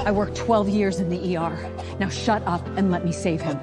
I worked 12 years in the ER. Now shut up and let me save him.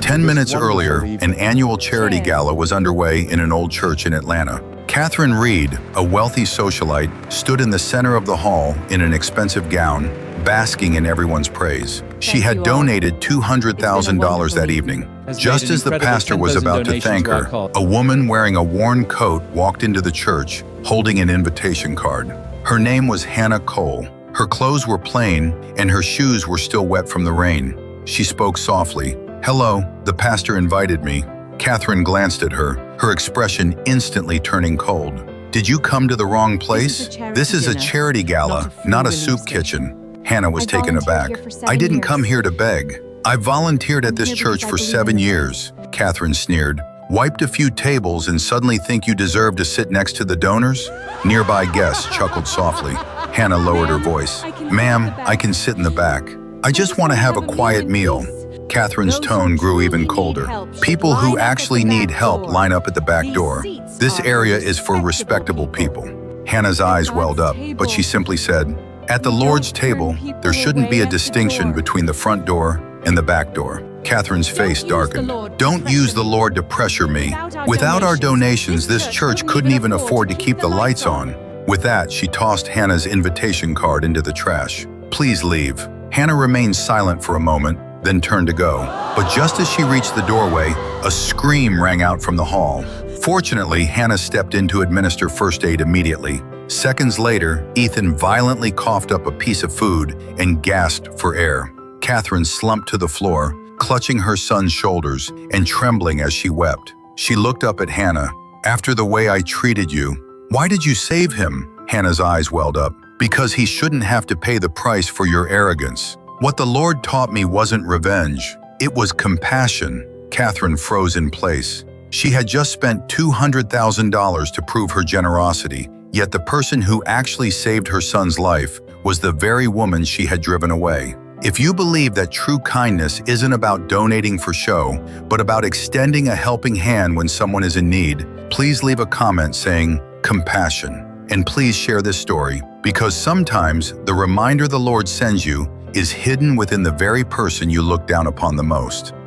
10 minutes earlier, an annual charity gala was underway in an old church in Atlanta. Catherine Reed, a wealthy socialite, stood in the center of the hall in an expensive gown, basking in everyone's praise. She had donated $200,000 that evening. Just as the pastor was about to thank her, a woman wearing a worn coat walked into the church, holding an invitation card. Her name was Hannah Cole. Her clothes were plain, and her shoes were still wet from the rain. She spoke softly. "Hello, the pastor invited me." Catherine glanced at her, her expression instantly turning cold. "Did you come to the wrong place? This is a charity gala, not a soup kitchen." Hannah was taken aback. "I didn't come here to beg. I volunteered at this church for 7 years," Catherine sneered. "Wiped a few tables and suddenly think you deserve to sit next to the donors?" Nearby guests chuckled softly. Hannah lowered her voice. "Ma'am, I can sit in the back. I just want to have a quiet meal." Catherine's tone grew even colder. "People who actually need help line up at the back door. This area is for respectable people." Hannah's eyes welled up, but she simply said, "At the Lord's table, there shouldn't be a distinction between the front door and the back door." Catherine's face darkened. "Don't use the Lord to pressure me. Without our donations, this church couldn't even afford to keep the lights on." With that, she tossed Hannah's invitation card into the trash. "Please leave." Hannah remained silent for a moment, then turned to go. But just as she reached the doorway, a scream rang out from the hall. Fortunately, Hannah stepped in to administer first aid immediately. Seconds later, Ethan violently coughed up a piece of food and gasped for air. Catherine slumped to the floor, clutching her son's shoulders and trembling as she wept. She looked up at Hannah. "After the way I treated you, why did you save him?" Hannah's eyes welled up. "Because he shouldn't have to pay the price for your arrogance. What the Lord taught me wasn't revenge. It was compassion." Catherine froze in place. She had just spent $200,000 to prove her generosity, yet the person who actually saved her son's life was the very woman she had driven away. If you believe that true kindness isn't about donating for show, but about extending a helping hand when someone is in need, please leave a comment saying compassion. And please share this story, because sometimes the reminder the Lord sends you is hidden within the very person you look down upon the most.